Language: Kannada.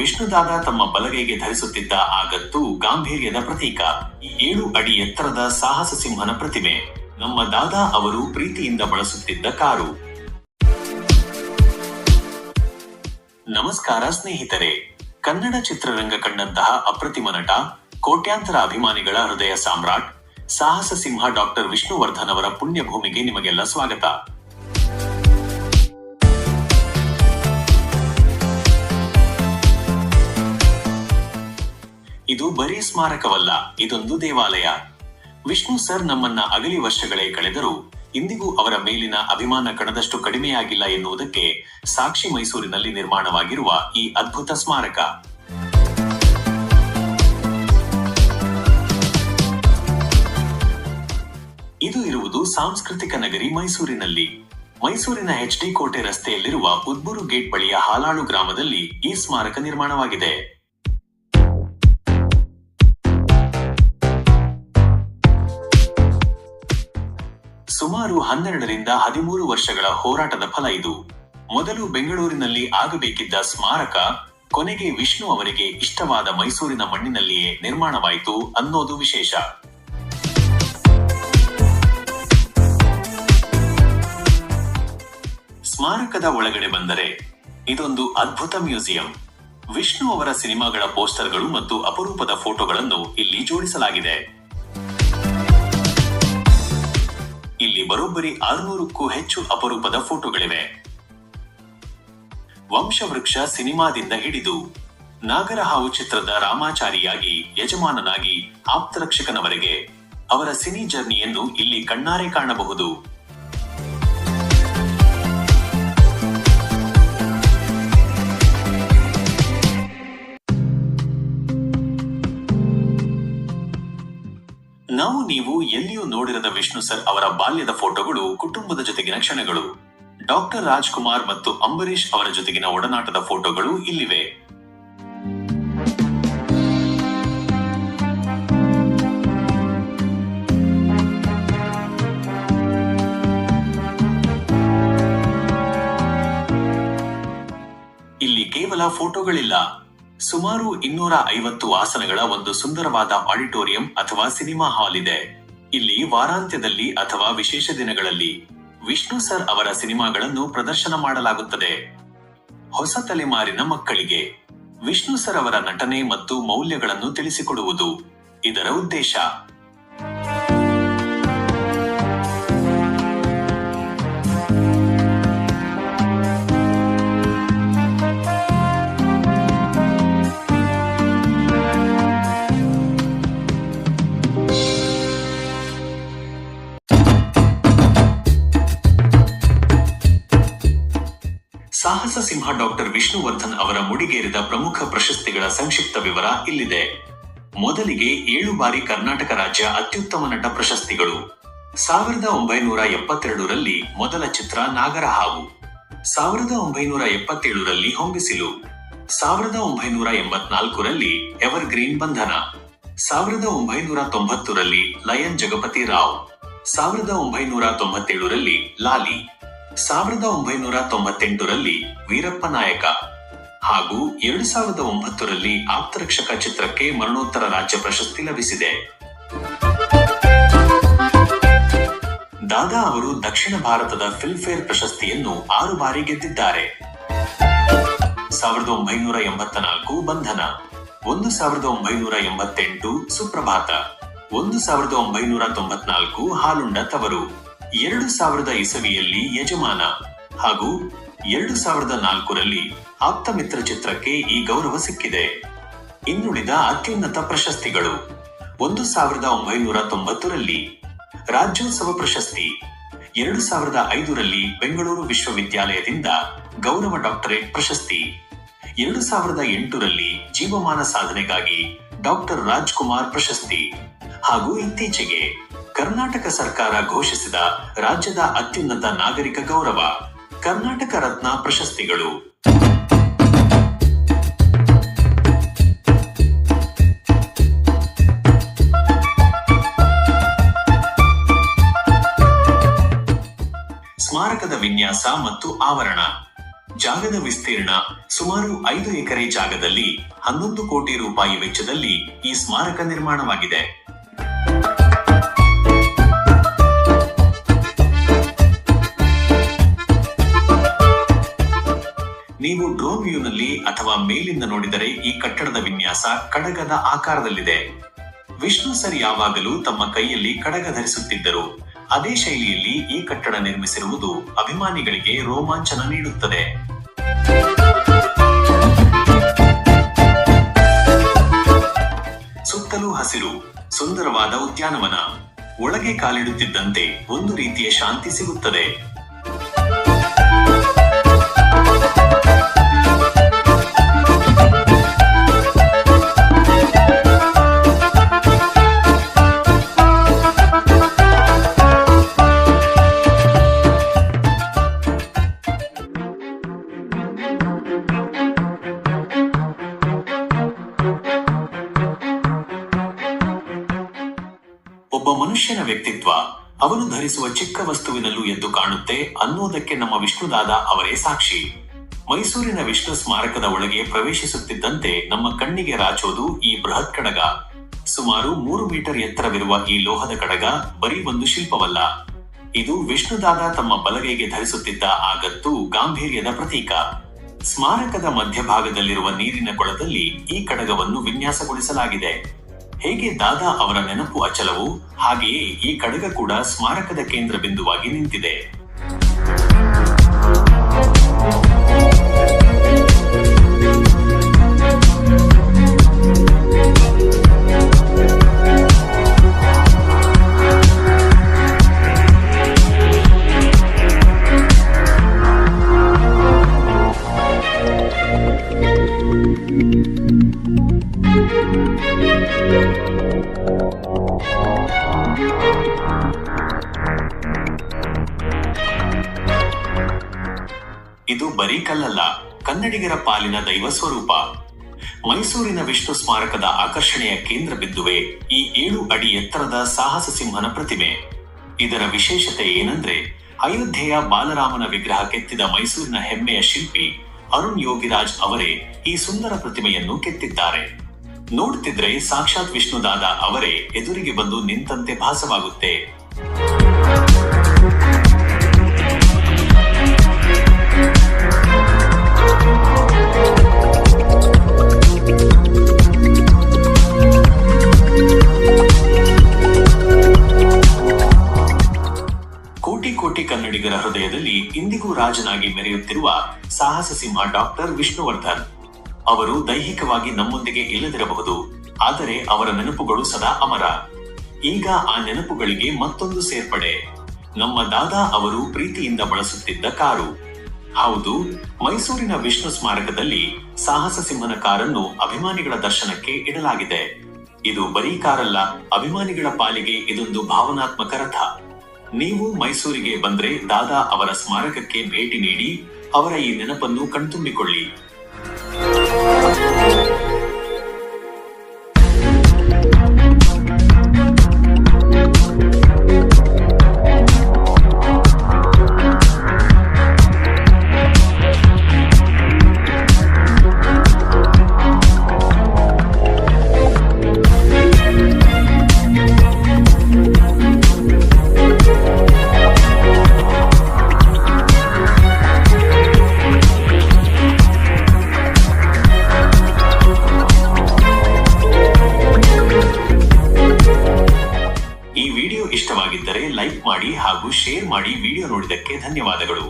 ವಿಷ್ಣುದಾದ ತಮ್ಮ ಬಲಗೈಗೆ ಧರಿಸುತ್ತಿದ್ದ ಆ ಗತ್ತು ಗಾಂಭೀರ್ಯದ ಪ್ರತೀಕ. 7 ಅಡಿ ಎತ್ತರದ ಸಾಹಸ ಸಿಂಹನ ಪ್ರತಿಮೆ. ನಮ್ಮ ದಾದಾ ಅವರು ಪ್ರೀತಿಯಿಂದ ಬಳಸುತ್ತಿದ್ದ ಕಾರು. ನಮಸ್ಕಾರ ಸ್ನೇಹಿತರೆ. ಕನ್ನಡ ಚಿತ್ರರಂಗ ಕಂಡಂತಹ ಅಪ್ರತಿಮ ನಟ, ಕೋಟ್ಯಾಂತರ ಅಭಿಮಾನಿಗಳ ಹೃದಯ ಸಾಮ್ರಾಟ್, ಸಾಹಸ ಸಿಂಹ ಡಾಕ್ಟರ್ ವಿಷ್ಣುವರ್ಧನ್ ಅವರ ಪುಣ್ಯಭೂಮಿಗೆ ನಿಮಗೆಲ್ಲ ಸ್ವಾಗತ. ಇದು ಬರೀ ಸ್ಮಾರಕವಲ್ಲ, ಇದೊಂದು ದೇವಾಲಯ. ವಿಷ್ಣು ಸರ್ ನಮ್ಮನ್ನ ಅಗಲಿ ವರ್ಷಗಳೇ ಕಳೆದರೂ ಇಂದಿಗೂ ಅವರ ಮೇಲಿನ ಅಭಿಮಾನ ಕಣದಷ್ಟು ಕಡಿಮೆಯಾಗಿಲ್ಲ ಎನ್ನುವುದಕ್ಕೆ ಸಾಕ್ಷಿ ಮೈಸೂರಿನಲ್ಲಿ ನಿರ್ಮಾಣವಾಗಿರುವ ಈ ಅದ್ಭುತ ಸ್ಮಾರಕ. ಇದು ಇರುವುದು ಸಾಂಸ್ಕೃತಿಕ ನಗರಿ ಮೈಸೂರಿನಲ್ಲಿ. ಮೈಸೂರಿನ HD ಕೋಟೆ ರಸ್ತೆಯಲ್ಲಿರುವ ಉದ್ಬೂರು ಗೇಟ್ ಬಳಿಯ ಹಾಲಾಳು ಗ್ರಾಮದಲ್ಲಿ ಈ ಸ್ಮಾರಕ ನಿರ್ಮಾಣವಾಗಿದೆ. ಸುಮಾರು 12 ರಿಂದ 13 ವರ್ಷಗಳ ಹೋರಾಟದ ಫಲ ಇದು. ಮೊದಲು ಬೆಂಗಳೂರಿನಲ್ಲಿ ಆಗಬೇಕಿದ್ದ ಸ್ಮಾರಕ ಕೊನೆಗೆ ವಿಷ್ಣು ಅವರಿಗೆ ಇಷ್ಟವಾದ ಮೈಸೂರಿನ ಮಣ್ಣಿನಲ್ಲಿಯೇ ನಿರ್ಮಾಣವಾಯಿತು ಅನ್ನೋದು ವಿಶೇಷ. ಸ್ಮಾರಕದ ಒಳಗಡೆ ಬಂದರೆ ಇದೊಂದು ಅದ್ಭುತ ಮ್ಯೂಸಿಯಂ. ವಿಷ್ಣು ಅವರ ಸಿನಿಮಾಗಳ ಪೋಸ್ಟರ್ಗಳು ಮತ್ತು ಅಪರೂಪದ ಫೋಟೋಗಳನ್ನು ಇಲ್ಲಿ ಜೋಡಿಸಲಾಗಿದೆ. ಇಲ್ಲಿ ಬರೋಬ್ಬರಿ 600ಕ್ಕೂ ಹೆಚ್ಚು ಅಪರೂಪದ ಫೋಟೋಗಳಿವೆ. ವಂಶವೃಕ್ಷ ಸಿನಿಮಾದಿಂದ ಹಿಡಿದು ನಾಗರಹಾವು ಚಿತ್ರದ ರಾಮಾಚಾರಿಯಾಗಿ, ಯಜಮಾನನಾಗಿ, ಆಪ್ತರಕ್ಷಕನವರೆಗೆ ಅವರ ಸಿನಿ ಜರ್ನಿಯನ್ನು ಇಲ್ಲಿ ಕಣ್ಣಾರೆ ಕಾಣಬಹುದು. ನಾವು ನೀವು ಎಲ್ಲಿಯೂ ನೋಡಿರದ ವಿಷ್ಣು ಸರ್ ಅವರ ಬಾಲ್ಯದ ಫೋಟೋಗಳು, ಕುಟುಂಬದ ಜೊತೆಗಿನ ಕ್ಷಣಗಳು, ಡಾಕ್ಟರ್ ರಾಜ್ಕುಮಾರ್ ಮತ್ತು ಅಂಬರೀಶ್ ಅವರ ಜೊತೆಗಿನ ಒಡನಾಟದ ಫೋಟೋಗಳು ಇಲ್ಲಿವೆ. ಇಲ್ಲಿ ಕೇವಲ ಫೋಟೋಗಳಿಲ್ಲ, ಸುಮಾರು 250 ಆಸನಗಳ ಒಂದು ಸುಂದರವಾದ ಆಡಿಟೋರಿಯಂ ಅಥವಾ ಸಿನಿಮಾ ಹಾಲ್ ಇದೆ. ಇಲ್ಲಿ ವಾರಾಂತ್ಯದಲ್ಲಿ ಅಥವಾ ವಿಶೇಷ ದಿನಗಳಲ್ಲಿ ವಿಷ್ಣು ಸರ್ ಅವರ ಸಿನಿಮಾಗಳನ್ನು ಪ್ರದರ್ಶನ ಮಾಡಲಾಗುತ್ತದೆ. ಹೊಸ ತಲೆಮಾರಿನ ಮಕ್ಕಳಿಗೆ ವಿಷ್ಣು ಸರ್ ಅವರ ನಟನೆ ಮತ್ತು ಮೌಲ್ಯಗಳನ್ನು ತಿಳಿಸಿಕೊಡುವುದು ಇದರ ಉದ್ದೇಶ. ಸಾಹಸ ಸಿಂಹ ಡಾಕ್ಟರ್ ವಿಷ್ಣುವರ್ಧನ್ ಅವರ ಮುಡಿಗೇರಿದ ಪ್ರಮುಖ ಪ್ರಶಸ್ತಿಗಳ ಸಂಕ್ಷಿಪ್ತ ವಿವರ ಇಲ್ಲಿದೆ. ಮೊದಲಿಗೆ 7 ಬಾರಿ ಕರ್ನಾಟಕ ರಾಜ್ಯ ಅತ್ಯುತ್ತಮ ನಟ ಪ್ರಶಸ್ತಿಗಳು. 1972ರಲ್ಲಿ ಮೊದಲ ಚಿತ್ರ ನಾಗರಹಾವು, 1977ರಲ್ಲಿ ಹೊಂಬಿಸಿಲು, 1984ರಲ್ಲಿ ಎವರ್ ಗ್ರೀನ್ ಬಂಧನ, 1990ರಲ್ಲಿ ಲಯನ್ ಜಗಪತಿ ರಾವ್, 1997ರಲ್ಲಿ ಲಾಲಿ, 1998ರಲ್ಲಿ ವೀರಪ್ಪ ನಾಯಕ ಹಾಗೂ 2009ರಲ್ಲಿ ಆಪ್ತರಕ್ಷಕ ಚಿತ್ರಕ್ಕೆ ಮರಣೋತ್ತರ ರಾಜ್ಯ ಪ್ರಶಸ್ತಿ ಲಭಿಸಿದೆ. ದಾದಾ ಅವರು ದಕ್ಷಿಣ ಭಾರತದ ಫಿಲ್ಮ್ಫೇರ್ ಪ್ರಶಸ್ತಿಯನ್ನು 6 ಬಾರಿ ಗೆದ್ದಿದ್ದಾರೆ. 1984 ಬಂಧನ, 1988 ಸುಪ್ರಭಾತ, 1994 ಹಾಲುಂಡ ತವರು, 2000 ಇಸವಿಯಲ್ಲಿ ಯಜಮಾನ ಹಾಗೂ 2004ರಲ್ಲಿ ಆಪ್ತಮಿತ್ರ ಚಿತ್ರಕ್ಕೆ ಈ ಗೌರವ ಸಿಕ್ಕಿದೆ. ಇನ್ನುಳಿದ ಅತ್ಯುನ್ನತ ಪ್ರಶಸ್ತಿಗಳು: 1990ರಲ್ಲಿ ರಾಜ್ಯೋತ್ಸವ ಪ್ರಶಸ್ತಿ, 2005ರಲ್ಲಿ ಬೆಂಗಳೂರು ವಿಶ್ವವಿದ್ಯಾಲಯದಿಂದ ಗೌರವ ಡಾಕ್ಟರೇಟ್ ಪ್ರಶಸ್ತಿ, 2008ರಲ್ಲಿ ಜೀವಮಾನ ಸಾಧನೆಗಾಗಿ ಡಾಕ್ಟರ್ ರಾಜ್ಕುಮಾರ್ ಪ್ರಶಸ್ತಿ ಹಾಗೂ ಇತ್ತೀಚೆಗೆ ಕರ್ನಾಟಕ ಸರ್ಕಾರ ಘೋಷಿಸಿದ ರಾಜ್ಯದ ಅತ್ಯುನ್ನತ ನಾಗರಿಕ ಗೌರವ ಕರ್ನಾಟಕ ರತ್ನ ಪ್ರಶಸ್ತಿಗಳು. ಸ್ಮಾರಕದ ವಿನ್ಯಾಸ ಮತ್ತು ಆವರಣ. ಜಾಗದ ವಿಸ್ತೀರ್ಣ ಸುಮಾರು 5 ಎಕರೆ ಜಾಗದಲ್ಲಿ 11 ಕೋಟಿ ರೂಪಾಯಿ ವೆಚ್ಚದಲ್ಲಿ ಈ ಸ್ಮಾರಕ ನಿರ್ಮಾಣವಾಗಿದೆ. ನೀವು ಡ್ರೋನ್ ವ್ಯೂನಲ್ಲಿ ಅಥವಾ ಮೇಲಿಂದ ನೋಡಿದರೆ ಈ ಕಟ್ಟಡದ ವಿನ್ಯಾಸ ಕಡಗದ ಆಕಾರದಲ್ಲಿದೆ. ವಿಷ್ಣು ಸರ್ ಯಾವಾಗಲೂ ತಮ್ಮ ಕೈಯಲ್ಲಿ ಕಡಗ ಧರಿಸುತ್ತಿದ್ದರು. ಅದೇ ಶೈಲಿಯಲ್ಲಿ ಈ ಕಟ್ಟಡ ನಿರ್ಮಿಸಿರುವುದು ಅಭಿಮಾನಿಗಳಿಗೆ ರೋಮಾಂಚನ ನೀಡುತ್ತದೆ. ಸುತ್ತಲೂ ಹಸಿರು, ಸುಂದರವಾದ ಉದ್ಯಾನವನ. ಒಳಗೆ ಕಾಲಿಡುತ್ತಿದ್ದಂತೆ ಒಂದು ರೀತಿಯ ಶಾಂತಿ ಸಿಗುತ್ತದೆ. ಒಬ್ಬ ಮನುಷ್ಯನ ವ್ಯಕ್ತಿತ್ವ ಅವನು ಧರಿಸುವ ಚಿಕ್ಕ ವಸ್ತುವಿನಲ್ಲೂ ಎದ್ದು ಕಾಣುತ್ತೆ ಅನ್ನೋದಕ್ಕೆ ನಮ್ಮ ವಿಷ್ಣುದಾದ ಅವರೇ ಸಾಕ್ಷಿ. ಮೈಸೂರಿನ ವಿಷ್ಣು ಸ್ಮಾರಕದ ಒಳಗೆ ಪ್ರವೇಶಿಸುತ್ತಿದ್ದಂತೆ ನಮ್ಮ ಕಣ್ಣಿಗೆ ರಾಚೋದು ಈ ಬೃಹತ್ ಕಡಗ. ಸುಮಾರು 3 ಮೀಟರ್ ಎತ್ತರವಿರುವ ಈ ಲೋಹದ ಕಡಗ ಬರೀ ಒಂದು ಶಿಲ್ಪವಲ್ಲ, ಇದು ವಿಷ್ಣುದಾದ ತಮ್ಮ ಬಲಗೈಗೆ ಧರಿಸುತ್ತಿದ್ದ ಆ ಗತ್ತು ಗಾಂಭೀರ್ಯದ ಪ್ರತೀಕ. ಸ್ಮಾರಕದ ಮಧ್ಯಭಾಗದಲ್ಲಿರುವ ನೀರಿನ ಕೊಳದಲ್ಲಿ ಈ ಕಡಗವನ್ನು ವಿನ್ಯಾಸಗೊಳಿಸಲಾಗಿದೆ. ಹೇಗೆ ದಾದಾ ಅವರ ನೆನಪು ಅಚಲವು, ಹಾಗೆಯೇ ಈ ಕಡಗ ಕೂಡ ಸ್ಮಾರಕದ ಕೇಂದ್ರ ಬಿಂದುವಾಗಿ ನಿಂತಿದೆ. ಇದು ಬರೀ ಕಲ್ಲಲ್ಲ, ಕನ್ನಡಿಗರ ಪಾಲಿನ ದೈವ ಸ್ವರೂಪ. ಮೈಸೂರಿನ ವಿಷ್ಣು ಸ್ಮಾರಕದ ಆಕರ್ಷಣೆಯ ಕೇಂದ್ರ ಬಿಂದುವೆ ಈ 7 ಅಡಿ ಎತ್ತರದ ಸಾಹಸ ಸಿಂಹನ ಪ್ರತಿಮೆ. ಇದರ ವಿಶೇಷತೆ ಏನಂದ್ರೆ, ಅಯೋಧ್ಯೆಯ ಬಾಲರಾಮನ ವಿಗ್ರಹ ಕೆತ್ತಿದ ಮೈಸೂರಿನ ಹೆಮ್ಮೆಯ ಶಿಲ್ಪಿ ಅರುಣ್ ಯೋಗಿರಾಜ್ ಅವರೇ ಈ ಸುಂದರ ಪ್ರತಿಮೆಯನ್ನು ಕೆತ್ತಿದ್ದಾರೆ. ನೋಡ್ತಿದ್ರೆ ಸಾಕ್ಷಾತ್ ವಿಷ್ಣುದಾದ ಅವರೇ ಎದುರಿಗೆ ಬಂದು ನಿಂತಂತೆ ಭಾಸವಾಗುತ್ತೆ. ಕೋಟಿ ಕನ್ನಡಿಗರ ಹೃದಯದಲ್ಲಿ ಇಂದಿಗೂ ರಾಜನಾಗಿ ಮೆರೆಯುತ್ತಿರುವ ಸಾಹಸ ಸಿಂಹ ಡಾಕ್ಟರ್ ವಿಷ್ಣುವರ್ಧನ್ ಅವರು ದೈಹಿಕವಾಗಿ ನಮ್ಮೊಂದಿಗೆ ಇಲ್ಲದಿರಬಹುದು, ಆದರೆ ಅವರ ನೆನಪುಗಳು ಸದಾ ಅಮರ. ಈಗ ಆ ನೆನಪುಗಳಿಗೆ ಮತ್ತೊಂದು ಸೇರ್ಪಡೆ, ನಮ್ಮ ದಾದಾ ಅವರು ಪ್ರೀತಿಯಿಂದ ಬಳಸುತ್ತಿದ್ದ ಕಾರು. ಹೌದು, ಮೈಸೂರಿನ ವಿಷ್ಣು ಸ್ಮಾರಕದಲ್ಲಿ ಸಾಹಸ ಸಿಂಹನ ಕಾರನ್ನು ಅಭಿಮಾನಿಗಳ ದರ್ಶನಕ್ಕೆ ಇಡಲಾಗಿದೆ. ಇದು ಬರೀ ಕಾರಲ್ಲ, ಅಭಿಮಾನಿಗಳ ಪಾಲಿಗೆ ಇದೊಂದು ಭಾವನಾತ್ಮಕ ರಥ. ನೀವು ಮೈಸೂರಿಗೆ ಬಂದ್ರೆ ದಾದಾ ಅವರ ಸ್ಮಾರಕಕ್ಕೆ ಭೇಟಿ ನೀಡಿ ಅವರ ಈ ನೆನಪನ್ನು ಕಣ್ತುಂಬಿಕೊಳ್ಳಿ. ಇಷ್ಟವಾಗಿದ್ದರೆ ಲೈಕ್ ಮಾಡಿ ಹಾಗೂ ಶೇರ್ ಮಾಡಿ. ವಿಡಿಯೋ ನೋಡಿದ್ದಕ್ಕೆ ಧನ್ಯವಾದಗಳು.